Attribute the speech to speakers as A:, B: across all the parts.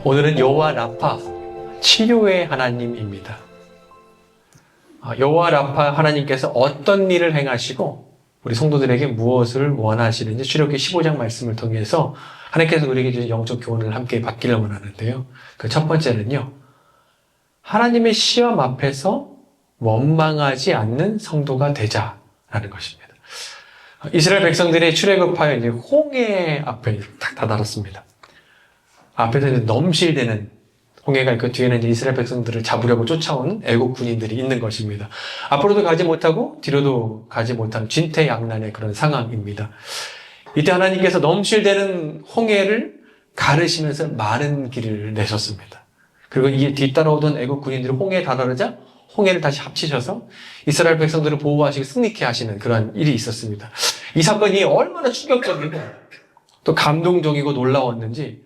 A: 오늘은 여호와 라파, 치료의 하나님입니다. 여호와 라파 하나님께서 어떤 일을 행하시고 우리 성도들에게 무엇을 원하시는지 출애굽기 15장 말씀을 통해서 하나님께서 우리에게 주신 영적 교훈을 함께 받기를 원하는데요. 그 첫 번째는요, 하나님의 시험 앞에서 원망하지 않는 성도가 되자라는 것입니다. 이스라엘 백성들이 출애굽하여 이제 홍해 앞에 딱 다다랐습니다. 앞에서 이제 넘실대는 홍해가 있고 뒤에는 이제 이스라엘 백성들을 잡으려고 쫓아오는 애국 군인들이 있는 것입니다. 앞으로도 가지 못하고 뒤로도 가지 못하는 진퇴양난의 그런 상황입니다. 이때 하나님께서 넘실대는 홍해를 가르시면서 마른 길을 내셨습니다. 그리고 이게 뒤따라오던 애국 군인들이 홍해에 다다르자 홍해를 다시 합치셔서 이스라엘 백성들을 보호하시고 승리케 하시는 그런 일이 있었습니다. 이 사건이 얼마나 충격적이고 또 감동적이고 놀라웠는지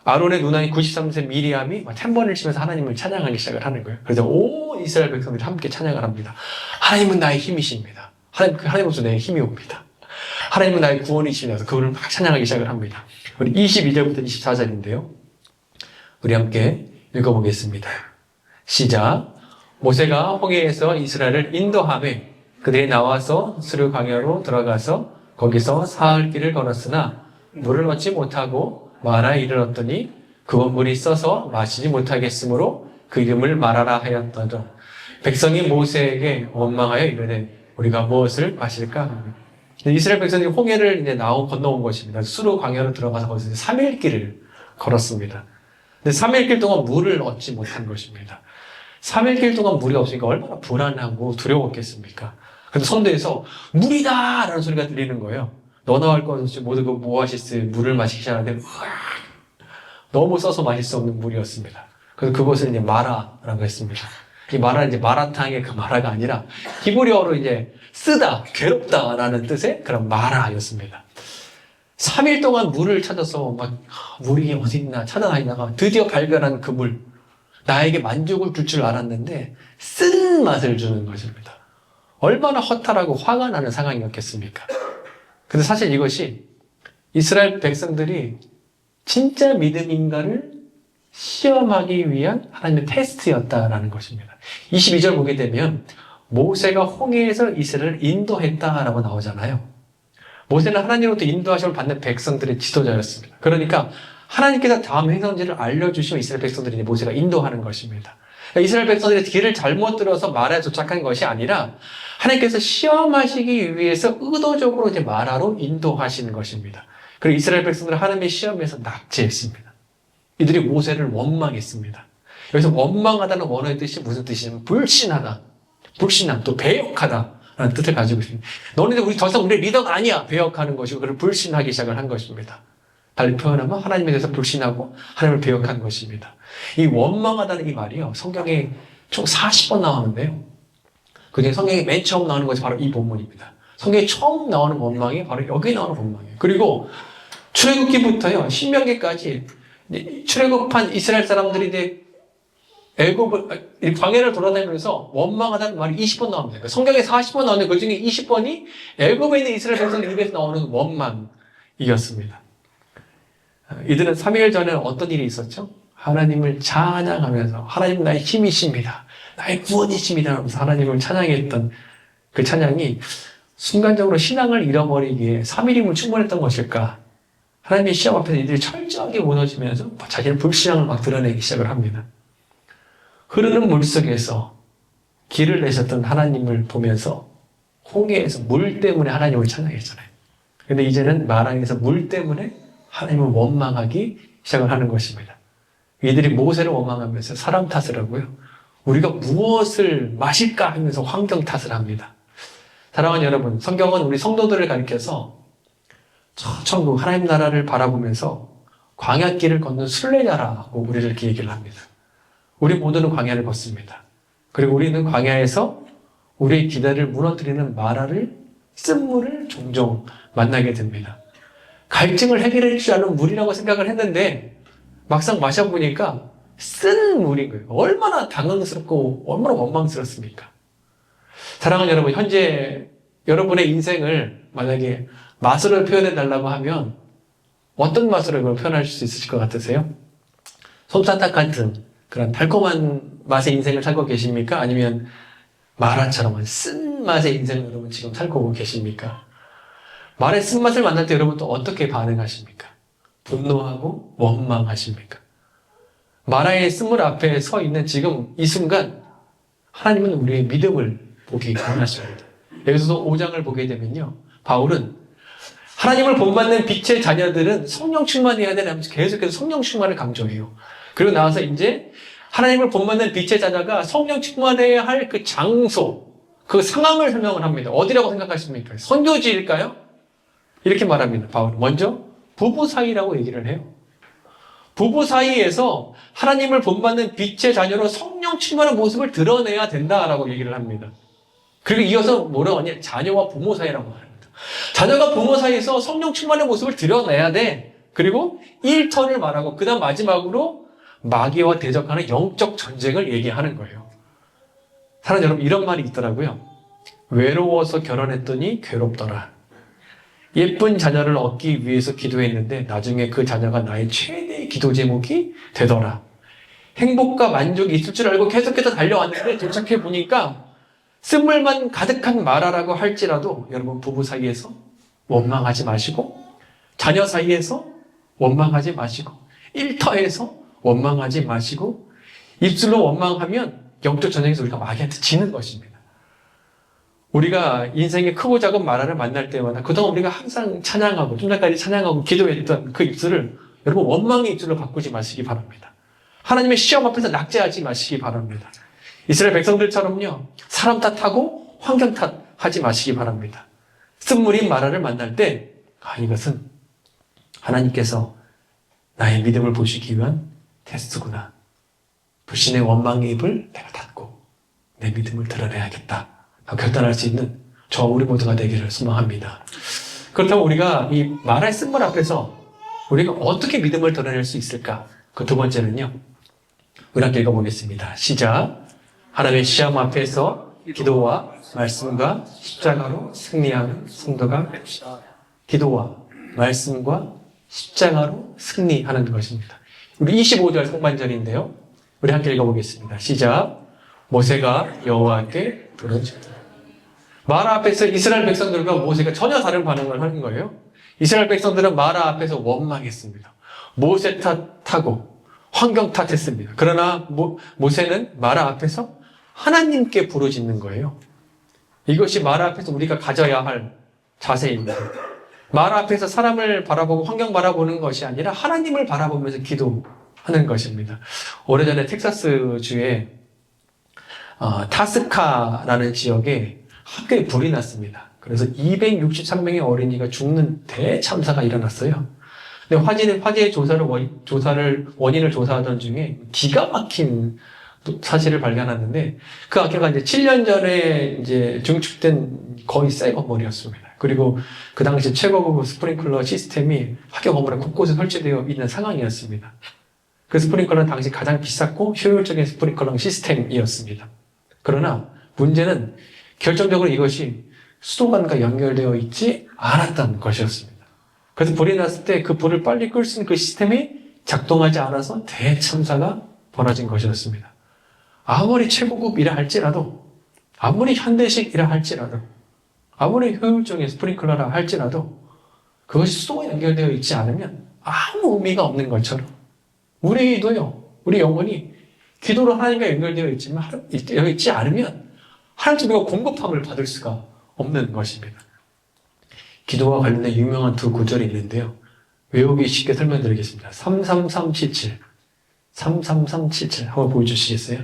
A: 아론의 누나인 93세 미리암이 탬버린을 치면서 하나님을 찬양하기 시작을 하는 거예요. 그래서 온 이스라엘 백성들이 함께 찬양을 합니다. 하나님은 나의 힘이십니다. 하나님으로서 내 힘이 옵니다. 하나님은 나의 구원이시면서 그분을 막 찬양하기 시작을 합니다. 우리 22절부터 24절인데요. 우리 함께 읽어보겠습니다. 시작. 모세가 홍해에서 이스라엘을 인도하매 그들이 나와서 스르 광야로 들어가서 거기서 사흘 길을 걸었으나 물을 얻지 못하고 마라에 이르렀더니 그건 물이 써서 마시지 못하겠으므로 그 이름을 마라라 하였더라. 백성이 모세에게 원망하여 이르되 우리가 무엇을 마실까? 이스라엘 백성이 홍해를 이제 건너온 것입니다. 수르 광야로 들어가서 거기서 3일 길을 걸었습니다. 근데 3일 길 동안 물을 얻지 못한 것입니다. 3일 길 동안 물이 없으니까 얼마나 불안하고 두려웠겠습니까? 근데 선대에서 물이다! 라는 소리가 들리는 거예요. 너나 할 것 없이 모두 그 모아시스 물을 마시기 시작하는데 너무 써서 마실 수 없는 물이었습니다. 그래서 그것을 이제 마라라고 했습니다. 이 마라는 이제 마라탕의 그 마라가 아니라 히브리어로 이제 쓰다, 괴롭다라는 뜻의 그런 마라였습니다. 3일 동안 물을 찾아서 물이 어디 있나 찾아다니다가 드디어 발견한 그 물, 나에게 만족을 줄 줄 알았는데 쓴 맛을 주는 것입니다. 얼마나 허탈하고 화가 나는 상황이었겠습니까? 근데 사실 이것이 이스라엘 백성들이 진짜 믿음인가를 시험하기 위한 하나님의 테스트였다라는 것입니다. 22절 보게 되면 모세가 홍해에서 이스라엘을 인도했다라고 나오잖아요. 모세는 하나님으로부터 인도하심을 받는 백성들의 지도자였습니다. 그러니까 하나님께서 다음 행선지를 알려주시면 이스라엘 백성들이 모세가 인도하는 것입니다. 그러니까 이스라엘 백성들이 길을 잘못 들어서 마라에 도착한 것이 아니라 하나님께서 시험하시기 위해서 의도적으로 이제 마라로 인도하시는 것입니다. 그리고 이스라엘 백성들은 하나님의 시험에서 낙제했습니다. 이들이 모세를 원망했습니다. 여기서 원망하다는 원어의 뜻이 무슨 뜻이냐면 불신하다, 불신함, 또 배역하다라는 뜻을 가지고 있습니다. 너네들 우리 더 이상 우리 리더가 아니야. 배역하는 것이고 그를 불신하기 시작을 한 것입니다. 달리 표현하면 하나님에 대해서 불신하고 하나님을 배역한 것입니다. 이 원망하다는 이 말이요, 성경에 총 40번 나오는데요. 그중에 성경에 맨 처음 나오는 것이 바로 이 본문입니다. 성경에 처음 나오는 원망이 바로 여기 나오는 원망이에요. 그리고 출애굽기부터요, 신명기까지 출애굽한 이스라엘 사람들이 이제 광야를 돌아다니면서 원망하다는 말이 20번 나옵니다. 그러니까 성경에 40번 나오는데 그 중에 20번이 애굽에 있는 이스라엘 백성들 입에서 나오는 원망이었습니다. 이들은 3일 전에 어떤 일이 있었죠? 하나님을 찬양하면서 하나님 나의 힘이십니다. 나의 구원이십니다. 하면서 하나님을 찬양했던 그 찬양이 순간적으로 신앙을 잃어버리기에 3일이면 충분했던 것일까? 하나님의 시험 앞에서 이들이 철저하게 무너지면서 자신의 불신앙을 막 드러내기 시작을 합니다. 흐르는 물 속에서 길을 내셨던 하나님을 보면서 홍해에서 물 때문에 하나님을 찬양했잖아요. 근데 이제는 마라에서 물 때문에 하나님을 원망하기 시작을 하는 것입니다. 이들이 모세를 원망하면서 사람 탓을 하고요. 우리가 무엇을 마실까 하면서 환경 탓을 합니다. 사랑하는 여러분, 성경은 우리 성도들을 가리켜서 천국 하나님 나라를 바라보면서 광야길을 걷는 순례자라고 우리를 이렇게 얘기를 합니다. 우리 모두는 광야를 걷습니다. 그리고 우리는 광야에서 우리의 기대를 무너뜨리는 마라를, 쓴물을 종종 만나게 됩니다. 갈증을 해결해 주지 않은 물이라고 생각을 했는데 막상 마셔보니까 쓴 물인 거예요. 얼마나 당황스럽고 얼마나 원망스럽습니까? 사랑하는 여러분, 현재 여러분의 인생을 만약에 맛으로 표현해 달라고 하면 어떤 맛으로 이걸 표현할 수 있으실 것 같으세요? 솜사탕 같은 그런 달콤한 맛의 인생을 살고 계십니까? 아니면 마라처럼 쓴맛의 인생을 여러분 지금 살고 계십니까? 말의 쓴맛을 만날 때 여러분 또 어떻게 반응하십니까? 분노하고 원망하십니까? 마라의 쓴물 앞에 서 있는 지금 이 순간 하나님은 우리의 믿음을 보기 원하십니다. 여기서도 5장을 보게 되면요, 바울은 하나님을 본받는 빛의 자녀들은 성령 충만해야 되는 계속해서 성령 충만을 강조해요. 그리고 나와서 이제 하나님을 본받는 빛의 자녀가 성령 충만해야 할 그 장소, 그 상황을 설명을 합니다. 어디라고 생각하십니까? 선교지일까요? 이렇게 말합니다. 바울은 먼저 부부 사이라고 얘기를 해요. 부부 사이에서 하나님을 본받는 빛의 자녀로 성령 충만한 모습을 드러내야 된다라고 얘기를 합니다. 그리고 이어서 뭐라고 하냐? 자녀와 부모 사이라고 말합니다. 자녀가 부모 사이에서 성령 충만의 모습을 드러내야 돼. 그리고 1턴을 말하고 그 다음 마지막으로 마귀와 대적하는 영적 전쟁을 얘기하는 거예요. 사랑 여러분, 이런 말이 있더라고요. 외로워서 결혼했더니 괴롭더라. 예쁜 자녀를 얻기 위해서 기도했는데 나중에 그 자녀가 나의 최대의 기도 제목이 되더라. 행복과 만족이 있을 줄 알고 계속해서 달려왔는데 도착해 보니까 쓴물만 가득한 마라라고 할지라도 여러분, 부부 사이에서 원망하지 마시고, 자녀 사이에서 원망하지 마시고, 일터에서 원망하지 마시고, 입술로 원망하면 영적 전쟁에서 우리가 마귀한테 지는 것입니다. 우리가 인생의 크고 작은 마라를 만날 때마다 그동안 우리가 항상 찬양하고 좀 전까지 찬양하고 기도했던 그 입술을 여러분 원망의 입술로 바꾸지 마시기 바랍니다. 하나님의 시험 앞에서 낙제하지 마시기 바랍니다. 이스라엘 백성들처럼요, 사람 탓하고 환경 탓하지 마시기 바랍니다. 쓴물인 마라를 만날 때 이것은 하나님께서 나의 믿음을 보시기 위한 테스트구나. 불신의 원망의 입을 내가 닫고 내 믿음을 드러내야겠다. 결단할 수 있는 저와 우리 모두가 되기를 소망합니다. 그렇다면 우리가 이 마라의 쓴물 앞에서 우리가 어떻게 믿음을 드러낼 수 있을까? 그 두 번째는요, 우리 함께 읽어보겠습니다. 시작. 하나님의 시험 앞에서 기도와 말씀과 십자가로 승리하는 성도가 됩시다. 기도와 말씀과 십자가로 승리하는 것입니다. 우리 25절 상반절인데요, 우리 함께 읽어보겠습니다. 시작. 모세가 여호와께 부르짖다. 마라 앞에서 이스라엘 백성들과 모세가 전혀 다른 반응을 하는 거예요. 이스라엘 백성들은 마라 앞에서 원망했습니다. 모세 탓하고 환경 탓했습니다. 그러나 모세는 마라 앞에서 하나님께 부르짖는 거예요. 이것이 마라 앞에서 우리가 가져야 할 자세입니다. 마라 앞에서 사람을 바라보고 환경 바라보는 것이 아니라 하나님을 바라보면서 기도하는 것입니다. 오래전에 텍사스주에 타스카라는 지역에 학교에 불이 났습니다. 그래서 263명의 어린이가 죽는 대참사가 일어났어요. 근데 원인을 조사하던 중에 기가 막힌 사실을 발견하는데, 그 학교가 이제 7년 전에 이제 증축된 거의 새 건물이었습니다. 그리고 그 당시 최고급 스프링클러 시스템이 학교 건물에 곳곳에 설치되어 있는 상황이었습니다. 그 스프링클러는 당시 가장 비쌌고 효율적인 스프링클러 시스템이었습니다. 그러나 문제는 결정적으로 이것이 수도관과 연결되어 있지 않았던 것이었습니다. 그래서 불이 났을 때 그 불을 빨리 끌 수 있는 그 시스템이 작동하지 않아서 대참사가 벌어진 것이었습니다. 아무리 최고급이라 할지라도, 아무리 현대식이라 할지라도, 아무리 효율적인 스프링클러라 할지라도 그것이 수도가 연결되어 있지 않으면 아무 의미가 없는 것처럼 우리도요, 우리 영혼이 기도로 하나님과 연결되어 있지 않으면 하나님께 우리가 공급함을 받을 수가 없는 것입니다. 기도와 관련된 유명한 두 구절이 있는데요, 외우기 쉽게 설명드리겠습니다. 33377 33377 한번 보여주시겠어요?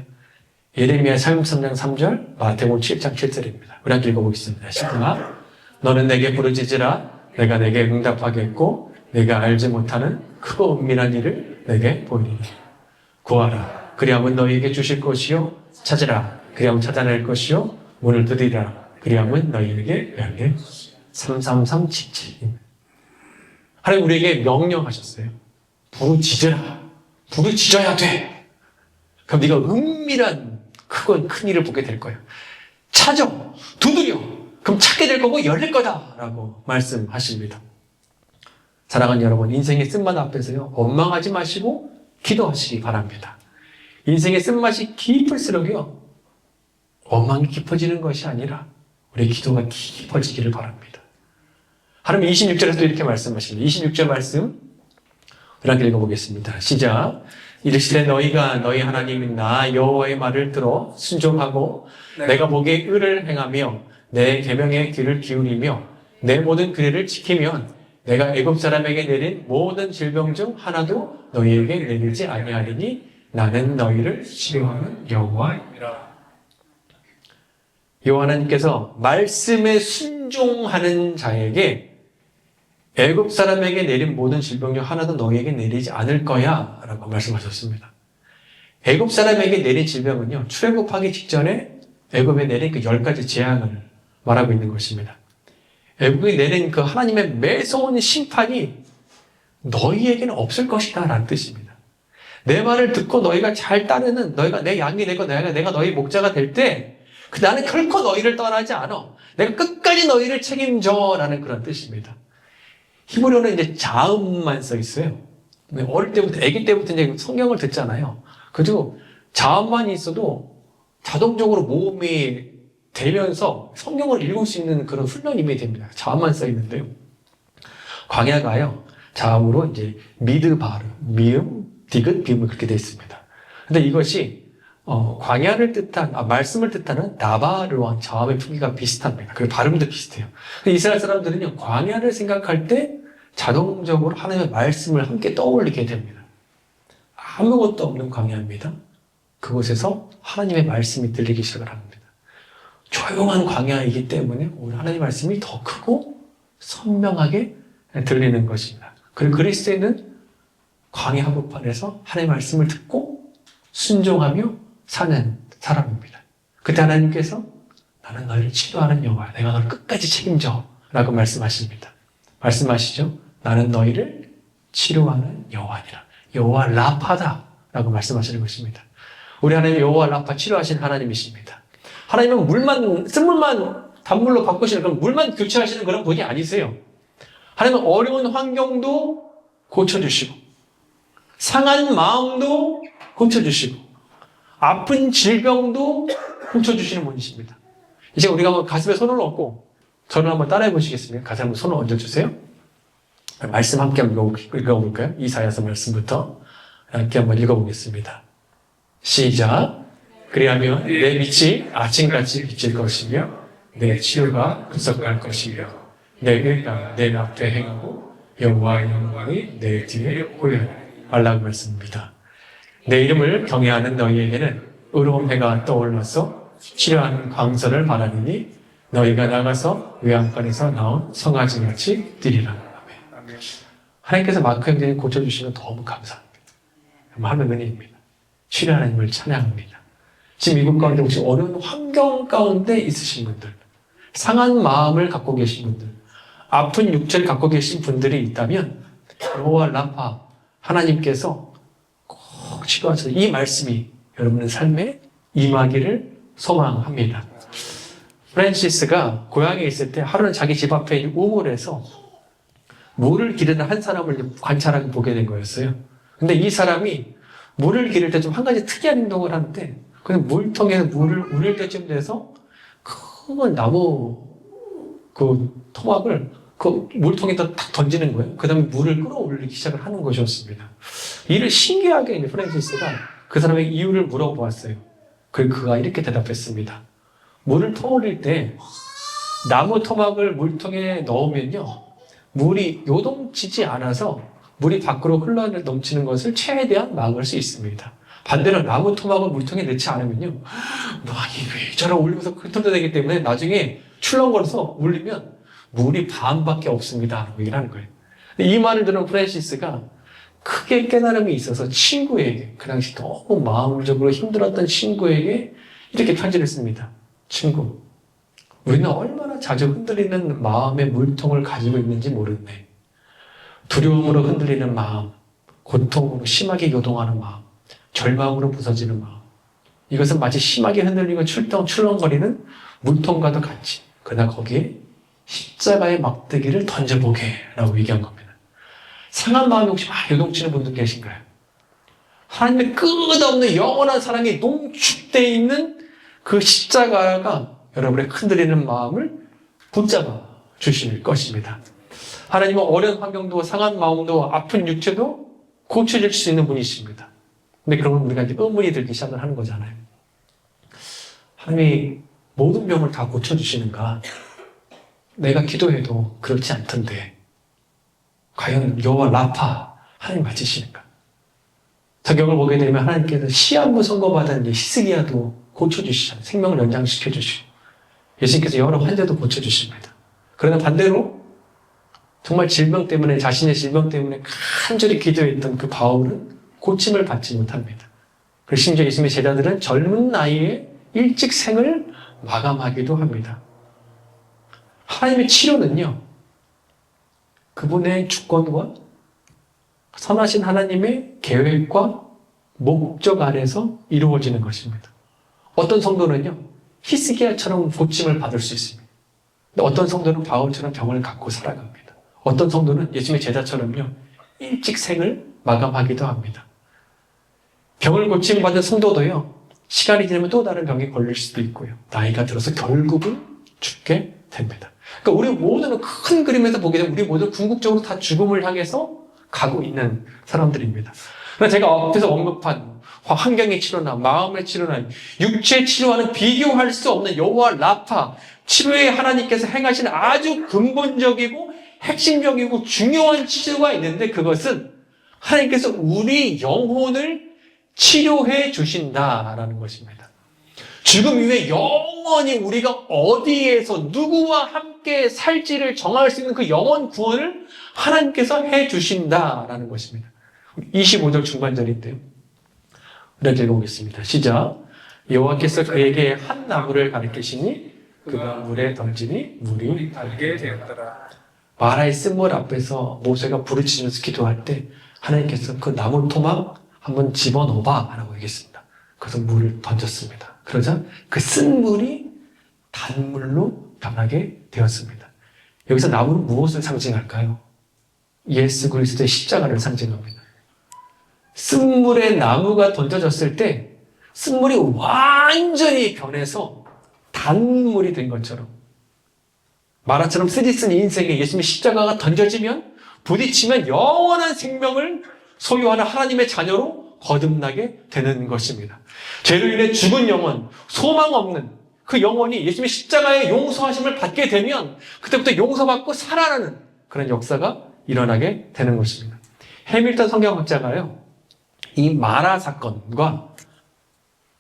A: 예레미야 33장 3절, 마태복음 7장 7절입니다. 우리 함께 읽어보겠습니다. 시작. 너는 내게 부르짖으라. 내가 내게 응답하겠고 내가 알지 못하는 크고 은밀한 일을 내게 보이리니. 구하라. 그리하면 너희에게 주실 것이요. 찾으라. 그리하면 찾아낼 것이요. 문을 두드리라. 그리하면 너희에게 열릴. 33377. 하나님 우리에게 명령하셨어요. 부르짖으라. 부르짖어야 돼. 그럼 네가 은밀한 큰 일을 보게 될 거예요. 찾아, 두드려. 그럼 찾게 될 거고 열릴 거다라고 말씀하십니다. 사랑하는 여러분, 인생의 쓴맛 앞에서요, 원망하지 마시고 기도하시기 바랍니다. 인생의 쓴맛이 깊을수록요, 원망이 깊어지는 것이 아니라 우리의 기도가 깊어지기를 바랍니다. 하나님 26절에서도 이렇게 말씀하십니다. 26절 말씀 우리 함께 읽어보겠습니다. 시작. 이르시되 너희가 너희 하나님인 나 여호와의 말을 들어 순종하고 내가 보기에 의를 행하며 내 계명에 귀를 기울이며 내 모든 규례를 지키면 내가 애굽 사람에게 내린 모든 질병 중 하나도 너희에게 내리지 아니하리니 나는 너희를 치료하는 여호와이라. 여호와 하나님께서 말씀에 순종하는 자에게 애굽 사람에게 내린 모든 질병 중 하나도 너희에게 내리지 않을 거야 라고 말씀하셨습니다. 애굽 사람에게 내린 질병은요, 출애굽하기 직전에 애굽에 내린 그 10가지 재앙을 말하고 있는 것입니다. 애굽에 내린 그 하나님의 매서운 심판이 너희에게는 없을 것이다 라는 뜻입니다. 내 말을 듣고 너희가 잘 따르는, 너희가 내 양이 되고 내가 너희 목자가 될 때 나는 결코 너희를 떠나지 않아. 내가 끝까지 너희를 책임져 라는 그런 뜻입니다. 히브리어는 이제 자음만 써 있어요. 어릴 때부터, 아기 때부터 이제 성경을 듣잖아요. 그래도 자음만 있어도 자동적으로 모음이 되면서 성경을 읽을 수 있는 그런 훈련이 됩니다. 자음만 써 있는데요. 광야가요, 자음으로 이제 미드바르, 미음, 디귿, 비음이 그렇게 되어 있습니다. 근데 이것이 광야를 뜻한, 말씀을 뜻하는 나바르와 자음의 표기가 비슷합니다. 그리고 발음도 비슷해요. 이스라엘 사람들은요, 광야를 생각할 때 자동적으로 하나님의 말씀을 함께 떠올리게 됩니다. 아무것도 없는 광야입니다. 그곳에서 하나님의 말씀이 들리기 시작을 합니다. 조용한 광야이기 때문에 우리 하나님의 말씀이 더 크고 선명하게 들리는 것입니다. 그리고 그리스도인은 광야 한복판에서 하나님의 말씀을 듣고 순종하며 사는 사람입니다. 그때 하나님께서 나는 너희를 치료하는 여호와야. 내가 너를 끝까지 책임져 라고 말씀하십니다. 말씀하시죠. 나는 너희를 치료하는 여호와니라. 여호와 라파다 라고 말씀하시는 것입니다. 우리 하나님 여호와 라파 치료하시는 하나님이십니다. 하나님은 쓴물만 단물로 바꾸시는 그런 물만 교체하시는 그런 분이 아니세요. 하나님은 어려운 환경도 고쳐주시고 상한 마음도 고쳐주시고 아픈 질병도 고쳐주시는 분이십니다. 이제 우리가 한번 가슴에 손을 얹고 저를 한번 따라해 보시겠습니까? 가슴에 한번 손을 얹어주세요. 말씀 함께 한번 읽어볼까요? 이사야서 말씀부터 함께 한번 읽어보겠습니다. 시작. 그리하면 내 빛이 아침같이 비칠 것이며 내 치유가 분석할 것이며 내 의가 내 앞에 행하고 여호와의 영광이 내 뒤에 말라고 말씀입니다. 내 이름을 경외하는 너희에게는 의로운 해가 떠올라서 치료하는 광선을 말하니 너희가 나가서 외양간에서 나온 성아지같이 뛰리라. 아멘. 하나님께서 마크 형제님 고쳐주시면 너무 감사합니다. 하나님의 은혜입니다. 치료하는 하나님을 찬양합니다. 지금 미국 가운데 혹시 어려운 환경 가운데 있으신 분들, 상한 마음을 갖고 계신 분들, 아픈 육체를 갖고 계신 분들이 있다면 여호와 라파 하나님께서 꼭 치료하셔서 이 말씀이 여러분의 삶에 임하기를 소망합니다. 프란시스가 고향에 있을 때 하루는 자기 집 앞에 우물에서 물을 기르는 한 사람을 관찰하고 보게 된 거였어요. 근데 이 사람이 물을 기를 때 좀 한 가지 특이한 행동을 하는데 그냥 물통에서 물을 우릴 때쯤 돼서 큰 나무 그 토막을 그 물통에다 탁 던지는 거예요. 그 다음에 물을 끌어올리기 시작을 하는 것이었습니다. 이를 신기하게 이제 프란시스가 그 사람에게 이유를 물어보았어요. 그가 이렇게 대답했습니다. 물을 터올릴 때 나무 토막을 물통에 넣으면요, 물이 요동치지 않아서 물이 밖으로 흘러 넘치는 것을 최대한 막을 수 있습니다. 반대로 나무 토막을 물통에 넣지 않으면요, 막이 이리저리 올리면서 흩어내기 때문에 나중에 출렁거려서 울리면 물이 반밖에 없습니다. 얘기를 하는 거예요. 이 말을 들은 프란시스가 크게 깨달음이 있어서 친구에게, 그 당시 너무 마음적으로 힘들었던 친구에게 이렇게 편지를 씁니다. 친구, 우리는 얼마나 자주 흔들리는 마음의 물통을 가지고 있는지 모르네. 두려움으로 흔들리는 마음, 고통으로 심하게 요동하는 마음, 절망으로 부서지는 마음. 이것은 마치 심하게 흔들리고 출렁거리는 물통과도 같이. 그러나 거기에 십자가의 막대기를 던져보게 라고 얘기한 겁니다. 상한 마음이 혹시 막 요동치는 분들 계신가요? 하나님의 끝없는 영원한 사랑이 농축되어 있는 그 십자가가 여러분의 흔들리는 마음을 붙잡아 주실 것입니다. 하나님은 어려운 환경도 상한 마음도 아픈 육체도 고쳐줄 수 있는 분이십니다. 근데 그러면 우리가 이제 의문이 들기 시작을 하는 거잖아요. 하나님이 모든 병을 다 고쳐주시는가? 내가 기도해도 그렇지 않던데 과연 여호와 라파 하나님 맞으시는가? 성경을 보게 되면 하나님께서 시한부 선고받은 히스기야도 고쳐주시잖아요. 생명을 연장시켜주시고 예수님께서 여러 환자도 고쳐주십니다. 그러나 반대로 정말 질병 때문에 자신의 질병 때문에 간절히 기도했던 그 바울은 고침을 받지 못합니다. 그리고 심지어 예수님의 제자들은 젊은 나이에 일찍 생을 마감하기도 합니다. 하나님의 치료는요, 그분의 주권과 선하신 하나님의 계획과 목적 아래서 이루어지는 것입니다. 어떤 성도는요, 히스기야처럼 고침을 받을 수 있습니다. 근데 어떤 성도는 바울처럼 병을 갖고 살아갑니다. 어떤 성도는 예수님의 제자처럼요, 일찍 생을 마감하기도 합니다. 병을 고침받은 성도도요, 시간이 지나면 또 다른 병에 걸릴 수도 있고요. 나이가 들어서 결국은 죽게 됩니다. 그러니까 우리 모두는 큰 그림에서 보게 되면 우리 모두 궁극적으로 다 죽음을 향해서 가고 있는 사람들입니다. 그러나 제가 앞에서 언급한 환경의 치료나 마음의 치료나 육체의 치료와는 비교할 수 없는 여호와 라파, 치료의 하나님께서 행하시는 아주 근본적이고 핵심적이고 중요한 치료가 있는데 그것은 하나님께서 우리 영혼을 치료해 주신다라는 것입니다. 죽음 이후에 영원히 우리가 어디에서 누구와 함께 살지를 정할 수 있는 그 영원 구원을 하나님께서 해 주신다라는 것입니다. 25절 중반절인데요. 우리가 읽어보겠습니다. 시작. 여호와께서 그에게 한 나무를 가리키시니 그가 물에 던지니 물이 달게 되었더라. 마라의 쓴물 앞에서 모세가 부르짖으면서 기도할 때 하나님께서 그 나무 토막 한번 집어넣어봐 라고 얘기했습니다. 그래서 물을 던졌습니다. 그러자 그 쓴물이 단물로 변하게 되었습니다. 여기서 나무는 무엇을 상징할까요? 예수 그리스도의 십자가를 상징합니다. 쓴물에 나무가 던져졌을 때 쓴물이 완전히 변해서 단물이 된 것처럼 마라처럼 쓰디쓴 인생에 예수님의 십자가가 던져지면 부딪히면 영원한 생명을 소유하는 하나님의 자녀로 거듭나게 되는 것입니다. 죄로 인해 죽은 영혼, 소망 없는 그 영혼이 예수님의 십자가의 용서하심을 받게 되면 그때부터 용서받고 살아나는 그런 역사가 일어나게 되는 것입니다. 해밀턴 성경학자가요, 이 마라 사건과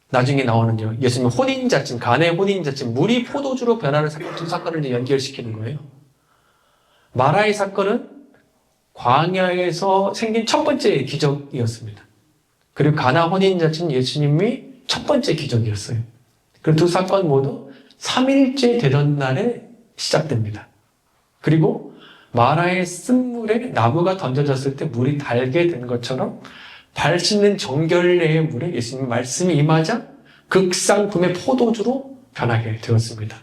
A: 나중에 나오는요, 예수님 혼인자증, 간의 혼인자증, 물이 포도주로 변하는 사건, 두 사건을 연결시키는 거예요. 마라의 사건은 광야에서 생긴 첫 번째 기적이었습니다. 그리고 가나 혼인자증 예수님이 첫 번째 기적이었어요. 그 두 사건 모두 3일째 되던 날에 시작됩니다. 그리고 마라의 쓴물에 나무가 던져졌을 때 물이 달게 된 것처럼 발 씻는 정결례의 물에 예수님 말씀이 임하자 극상품의 포도주로 변하게 되었습니다.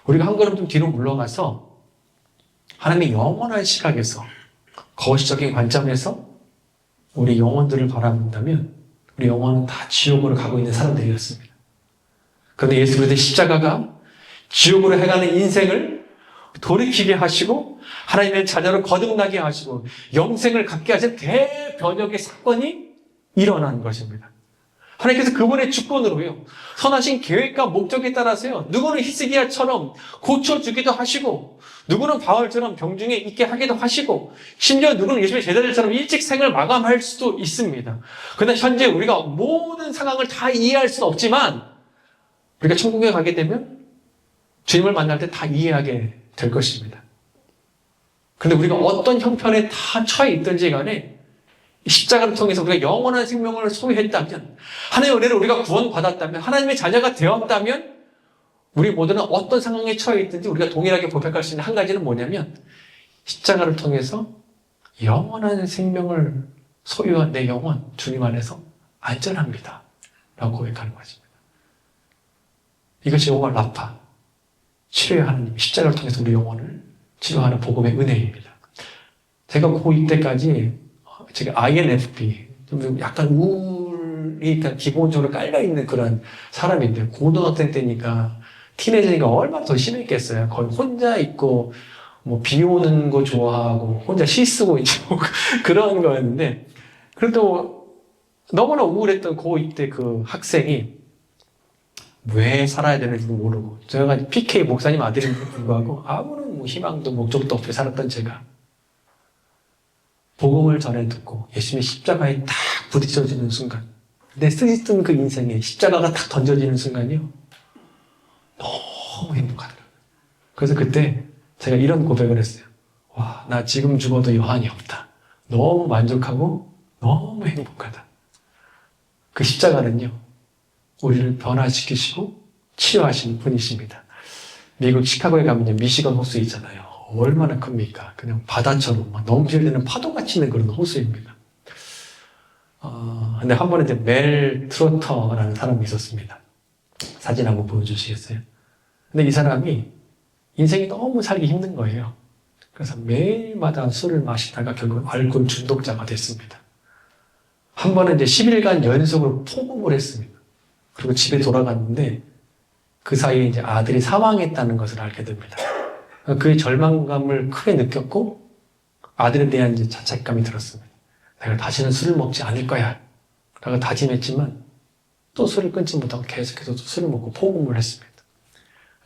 A: 우리가 한 걸음 좀 뒤로 물러가서 하나님의 영원한 시각에서 거시적인 관점에서 우리 영혼들을 바라본다면 우리 영혼은 다 지옥으로 가고 있는 사람들이었습니다. 그런데 예수 그리스도의 십자가가 지옥으로 해가는 인생을 돌이키게 하시고 하나님의 자녀를 거듭나게 하시고 영생을 갖게 하신 대변혁의 사건이 일어난 것입니다. 하나님께서 그분의 주권으로요, 선하신 계획과 목적에 따라서요, 누구는 히스기야처럼 고쳐주기도 하시고 누구는 바울처럼 병중에 있게 하기도 하시고 심지어 누구는 예수님의 제자들처럼 일찍 생을 마감할 수도 있습니다. 그러나 현재 우리가 모든 상황을 다 이해할 수는 없지만 우리가 천국에 가게 되면 주님을 만날 때 다 이해하게 될 것입니다. 그런데 우리가 어떤 형편에 다 처해 있든지 간에 십자가를 통해서 우리가 영원한 생명을 소유했다면, 하나님의 은혜를 우리가 구원받았다면, 하나님의 자녀가 되었다면 우리 모두는 어떤 상황에 처해 있든지 우리가 동일하게 고백할 수 있는 한 가지는 뭐냐면 십자가를 통해서 영원한 생명을 소유한 내 영혼 주님 안에서 안전합니다 라고 고백하는 것입니다. 이것이 여호와 라파, 치료의 하나님, 십자가를 통해서 우리 영혼을 치료하는 복음의 은혜입니다. 제가 고2 때까지 제가 INFP, 좀 약간 우울이 그러니까 기본적으로 깔려있는 그런 사람인데, 고등학생 때니까 티네이저니까 얼마나 더 심했겠어요. 거의 혼자 있고, 뭐, 비 오는 거 좋아하고, 혼자 시 쓰고 있고, 그런 거였는데, 그래도 너무나 우울했던 고2 때 그 학생이 왜 살아야 되는지도 모르고, 제가 PK 목사님 아들임에도 불구하고, 아무런 뭐 희망도 목적도 없이 살았던 제가, 복음을 전해 듣고, 예수님의 십자가에 딱 부딪혀지는 순간, 내 쓰던 그 인생에 십자가가 딱 던져지는 순간이요. 너무 행복하더라고요. 그래서 그때 제가 이런 고백을 했어요. 와, 나 지금 죽어도 여한이 없다. 너무 만족하고 너무 행복하다. 그 십자가는요, 우리를 변화시키시고 치유하시는 분이십니다. 미국 시카고에 가면 미시건 호수 있잖아요. 얼마나 큽니까? 그냥 바다처럼 막 넘실대는 파도같이 있는 그런 호수입니다. 근데 한 번에 이제 멜 트로터라는 사람이 있었습니다. 사진 한번 보여주시겠어요? 근데 이 사람이 인생이 너무 살기 힘든 거예요. 그래서 매일마다 술을 마시다가 결국 알코올 중독자가 됐습니다. 한 번은 이제 10일간 연속으로 포금을 했습니다. 그리고 집에 돌아갔는데 그 사이에 이제 아들이 사망했다는 것을 알게 됩니다. 그의 절망감을 크게 느꼈고 아들에 대한 이제 자책감이 들었습니다. 내가 다시는 술을 먹지 않을 거야 라고 다짐했지만 또 술을 끊지 못하고 계속해서 또 술을 먹고 포금을 했습니다.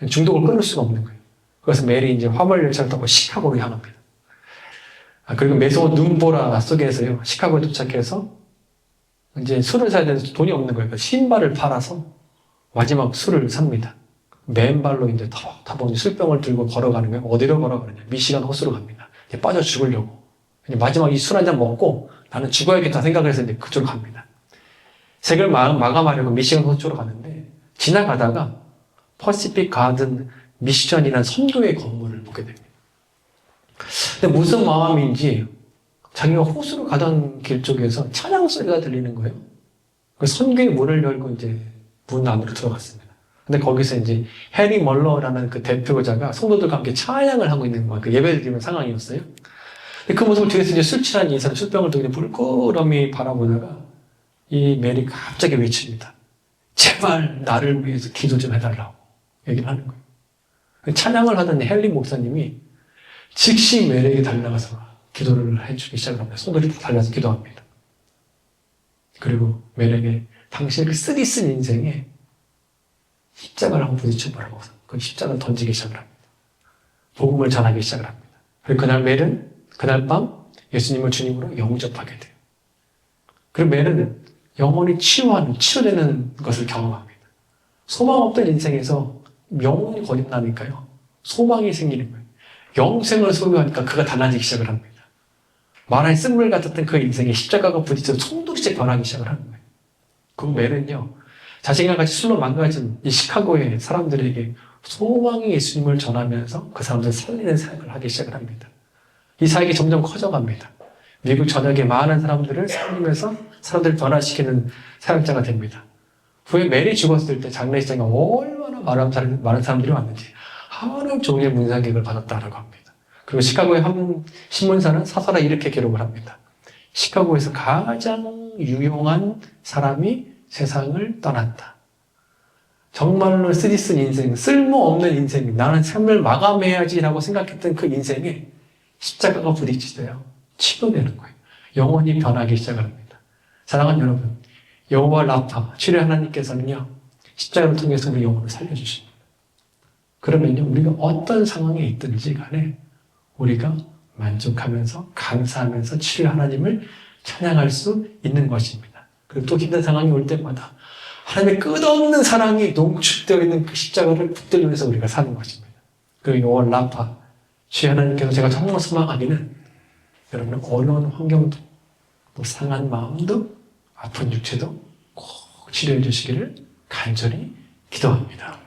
A: 중독을 끊을 수가 없는 거예요. 그래서 매일이 이제 화물 열차를 타고 시카고로 향합니다. 그리고 매서운 눈보라 속에서요, 시카고에 도착해서 이제 술을 사야 되는데 돈이 없는 거예요. 신발을 팔아서 마지막 술을 삽니다. 맨발로 이제 타보니 술병을 들고 걸어가는 거예요. 어디로 걸어가느냐? 미시간 호수로 갑니다. 이제 빠져 죽으려고. 이제 마지막 이 술 한 잔 먹고 나는 죽어야겠다 생각을 해서 이제 그쪽으로 갑니다. 색을 마감하려고 미시간 호수로 가는데 지나가다가 퍼시픽 가든 미션이라는 선교의 건물을 보게 됩니다. 근데 무슨 마음인지 자기가 호수로 가던 길 쪽에서 찬양 소리가 들리는 거예요. 그 선교의 문을 열고 이제 문 안으로 들어갔습니다. 근데 거기서 이제 해리 멀러라는 그 대표자가 성도들과 함께 찬양을 하고 있는 그 예배를 드리는 상황이었어요. 근데 그 모습을 뒤에서 이제 술 취한 이 사람 술병을 들고 물끄러미 바라보다가 이 멜이 갑자기 외칩니다. 제발 나를 위해서 기도 좀 해달라고 얘기를 하는 거예요. 찬양을 하던 헨리 목사님이 즉시 멜에게 달려가서 기도를 해주기 시작을 합니다. 손들이 달려서 기도합니다. 그리고 멜에게 당신의 그 쓰디쓴 인생에 십자가를 한번 부딪혀보라고 그 십자가를 던지기 시작을 합니다. 복음을 전하기 시작을 합니다. 그리고 그날 멜은 그날 밤 예수님을 주님으로 영접하게 돼요. 그리고 멜은 영원히 치유되는 것을 경험합니다. 소망 없던 인생에서 영혼이 거듭나니까요. 소망이 생기는 거예요. 영생을 소유하니까 그가 달라지기 시작을 합니다. 마라의 쓴물 같았던 그 인생에 십자가가 부딪혀서 송두리째 변하기 시작을 하는 거예요. 그 멜은요, 자신과 같이 술로 망가진 이 시카고의 사람들에게 소망의 예수님을 전하면서 그 사람들을 살리는 사역을 하기 시작을 합니다. 이 사역이 점점 커져갑니다. 미국 전역의 많은 사람들을 살리면서 사람들을 변화시키는 사역자가 됩니다. 후에 멜이 죽었을 때 장례식장에 얼마나 많은 사람들이 왔는지 하루 종일 문상객을 받았다라고 합니다. 그리고 시카고의 한 신문사는 사설에 이렇게 기록을 합니다. 시카고에서 가장 유용한 사람이 세상을 떠났다. 정말로 쓰디쓴 인생, 쓸모없는 인생, 나는 삶을 마감해야지라고 생각했던 그 인생에 십자가가 부딪히세요. 치료되는 거예요. 영혼이 변하기 시작을 합니다. 사랑하는 여러분, 여호와 라파, 치료 하나님께서는요, 십자가를 통해서 우리 영혼을 살려주십니다. 그러면요, 우리가 어떤 상황에 있든지 간에 우리가 만족하면서 감사하면서 치료 하나님을 찬양할 수 있는 것입니다. 그리고 또 힘든 상황이 올 때마다 하나님의 끝없는 사랑이 농축되어 있는 그 십자가를 붙들면서 우리가 사는 것입니다. 그 여호와 라파, 주의 하나님께서 제가 정말 소망하기는 여러분은 어려운 환경도 또 상한 마음도 아픈 육체도 꼭 치료해 주시기를 간절히 기도합니다.